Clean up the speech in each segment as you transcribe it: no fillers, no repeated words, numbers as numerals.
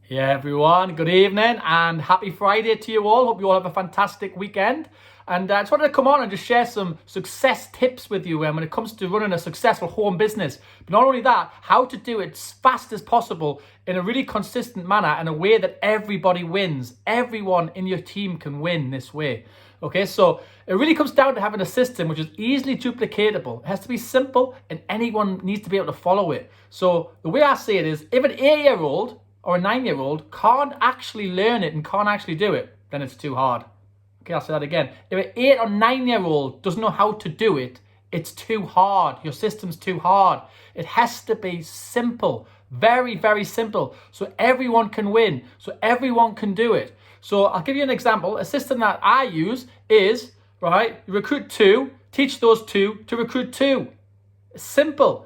Yeah, everyone, good evening and happy Friday to you all. Hope you all have a fantastic weekend. And I just wanted to come on and just share some success tips with you when it comes to running a successful home business. But not only that, how to do it as fast as possible in a really consistent manner and a way that everybody wins. Everyone in your team can win this way. Okay, so it really comes down to having a system which is easily duplicatable. It has to be simple and anyone needs to be able to follow it. So the way I see it is, if an 8-year-old or a 9-year-old can't actually learn it and can't actually do it, then it's too hard. Okay, I'll say that again. If an 8 or 9-year-old doesn't know how to do it, it's too hard. Your system's too hard. It has to be simple, very, very simple, so everyone can win, so everyone can do it. So I'll give you an example. A system that I use is, right, you recruit 2, teach those 2 to recruit 2. It's simple.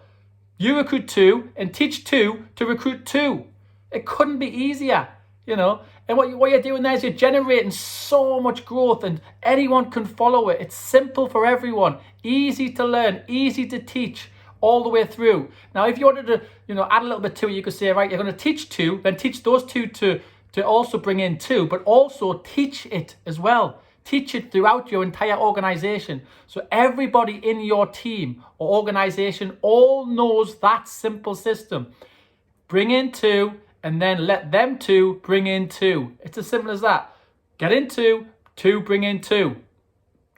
You recruit 2 and teach 2 to recruit 2. It couldn't be easier, you know. And what you're doing there is you're generating so much growth and anyone can follow it. It's simple for everyone, easy to learn, easy to teach all the way through. Now, if you wanted to, add a little bit to it, you could say, right, you're going to teach 2, then teach those 2 to also bring in 2, but also teach it as well. Teach it throughout your entire organization. So everybody in your team or organization all knows that simple system. Bring in 2, and then let them 2 bring in 2. It's as simple as that. Get in 2, 2 bring in 2.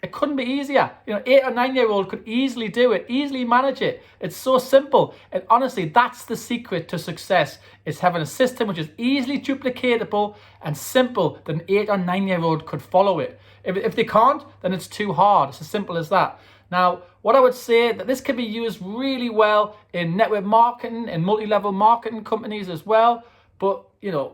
It couldn't be easier. 8 or 9-year-old could easily do it, easily manage it. It's so simple. And honestly, that's the secret to success. It's having a system which is easily duplicatable and simple that an 8 or 9-year-old could follow it. If they can't, then it's too hard. It's as simple as that. Now, what I would say that this can be used really well in network marketing and multi-level marketing companies as well. But,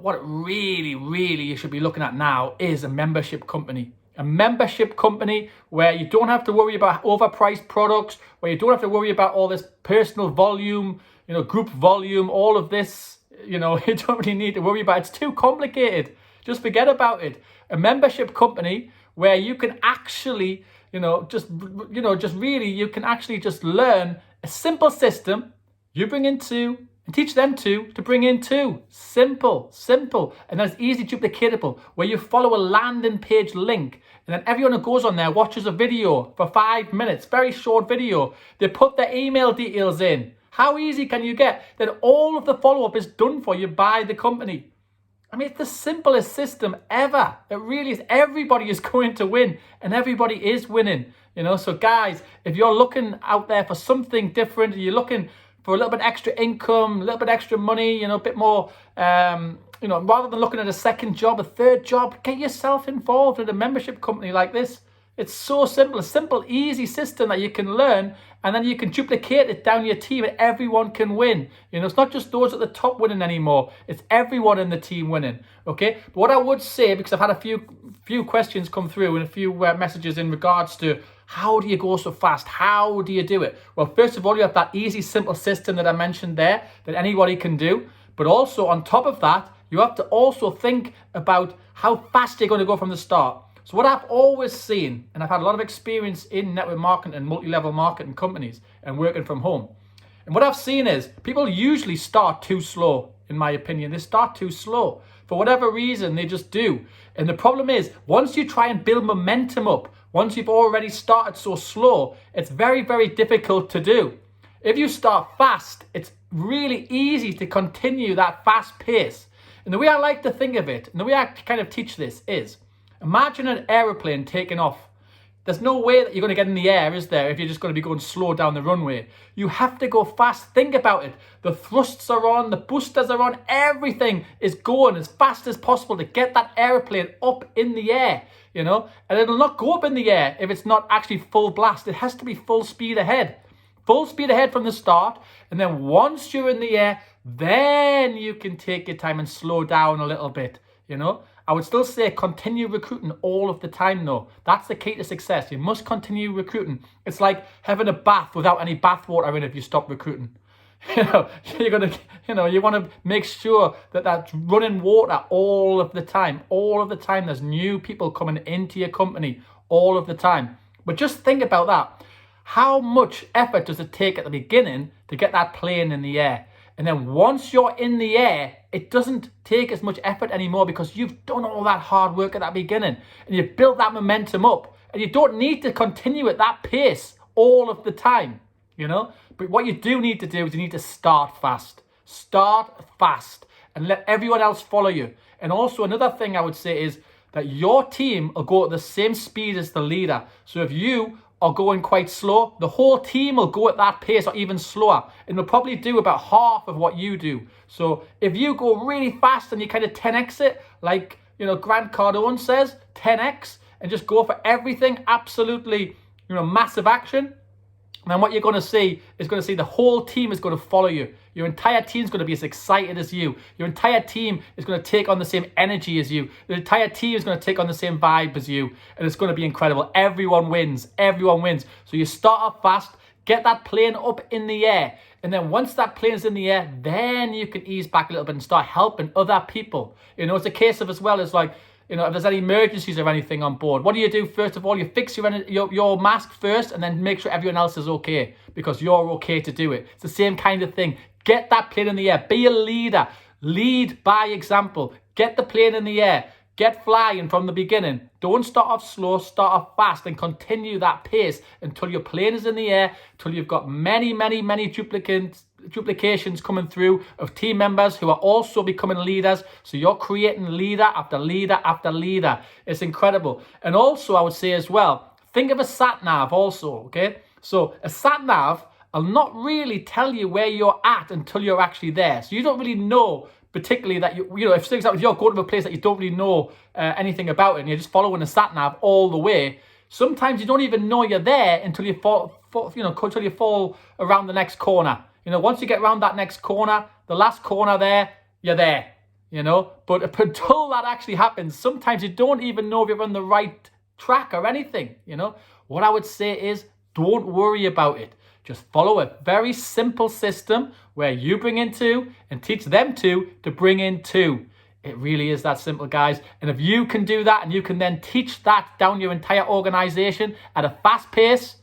what really you should be looking at now is a membership company. A membership company where you don't have to worry about overpriced products, where you don't have to worry about all this personal volume, group volume, all of this, you don't really need to worry about it. It's too complicated. Just forget about it. A membership company where you can actually, you can actually just learn a simple system. You bring in 2 and teach them 2 to bring in 2. Simple. And that's easily duplicatable, where you follow a landing page link and then everyone who goes on there watches a video for 5 minutes, very short video. They put their email details in. How easy can you get? Then all of the follow-up is done for you by the company. I mean, it's the simplest system ever. It really is. Everybody is going to win and everybody is winning. So guys, if you're looking out there for something different, you're looking for a little bit extra income, a little bit extra money, a bit more, rather than looking at a second job, a third job, get yourself involved in a membership company like this. It's so simple, a simple, easy system that you can learn, and then you can duplicate it down your team and everyone can win. It's not just those at the top winning anymore. It's everyone in the team winning, okay? But what I would say, because I've had a few questions come through and a few messages in regards to how do you go so fast? How do you do it? Well, first of all, you have that easy, simple system that I mentioned there that anybody can do. But also on top of that, you have to also think about how fast you're going to go from the start. So what I've always seen, and I've had a lot of experience in network marketing and multi-level marketing companies and working from home. And what I've seen is people usually start too slow, in my opinion. They start too slow. For whatever reason, they just do. And the problem is, once you try and build momentum up, once you've already started so slow, it's very, very difficult to do. If you start fast, it's really easy to continue that fast pace. And the way I like to think of it, and the way I kind of teach this is, imagine an aeroplane taking off. There's no way that you're going to get in the air, is there, if you're just going to be going slow down the runway. You have to go fast. Think about it. The thrusts are on, the boosters are on, everything is going as fast as possible to get that aeroplane up in the air, and it'll not go up in the air if it's not actually full blast. It has to be full speed ahead. Full speed ahead from the start, and then once you're in the air, then you can take your time and slow down a little bit, I would still say continue recruiting all of the time though. That's the key to success. You must continue recruiting. It's like having a bath without any bath water in if you stop recruiting. You're gonna, you want to make sure that that's running water all of the time. All of the time there's new people coming into your company all of the time. But just think about that. How much effort does it take at the beginning to get that plane in the air? And then once you're in the air, it doesn't take as much effort anymore because you've done all that hard work at that beginning and you've built that momentum up, and you don't need to continue at that pace all of the time, But what you do need to do is you need to start fast. Start fast and let everyone else follow you. And also another thing I would say is that your team will go at the same speed as the leader. So if you are going quite slow, the whole team will go at that pace or even slower, and they'll probably do about half of what you do. So if you go really fast and you kind of 10x it, like Grant Cardone says, 10x, and just go for everything, absolutely massive action, then what you're going to see is the whole team is going to follow you. Your entire team is going to be as excited as you. Your entire team is going to take on the same energy as you. Your entire team is going to take on the same vibe as you. And it's going to be incredible. Everyone wins. Everyone wins. So you start off fast, get that plane up in the air. And then once that plane is in the air, then you can ease back a little bit and start helping other people. It's a case of as well as like, if there's any emergencies or anything on board, what do you do? First of all, you fix your mask first and then make sure everyone else is okay because you're okay to do it. It's the same kind of thing. Get that plane in the air. Be a leader. Lead by example. Get the plane in the air. Get flying from the beginning. Don't start off slow, start off fast and continue that pace until your plane is in the air, until you've got many, many, many duplications coming through of team members who are also becoming leaders. So you're creating leader after leader after leader. It's incredible. And also I would say as well, think of a sat nav also, okay? So a sat nav will not really tell you where you're at until you're actually there. So you don't really know particularly that if for example, if you're going to a place that you don't really know anything about it and you're just following a sat nav all the way, sometimes you don't even know you're there until you until you fall around the next corner. Once you get around that next corner, the last corner there, you're there. But until that actually happens, sometimes you don't even know if you're on the right track or anything. What I would say is don't worry about it. Just follow a very simple system where you bring in 2 and teach them to bring in 2. It really is that simple, guys. And if you can do that and you can then teach that down your entire organization at a fast pace,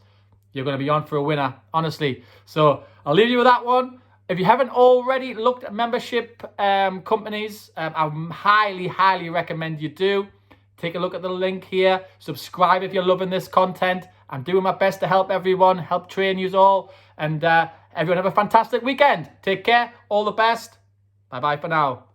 you're going to be on for a winner, honestly. So I'll leave you with that one. If you haven't already looked at membership companies, I highly, highly recommend you do. Take a look at the link here. Subscribe if you're loving this content. I'm doing my best to help everyone, help train you all. And everyone have a fantastic weekend. Take care. All the best. Bye-bye for now.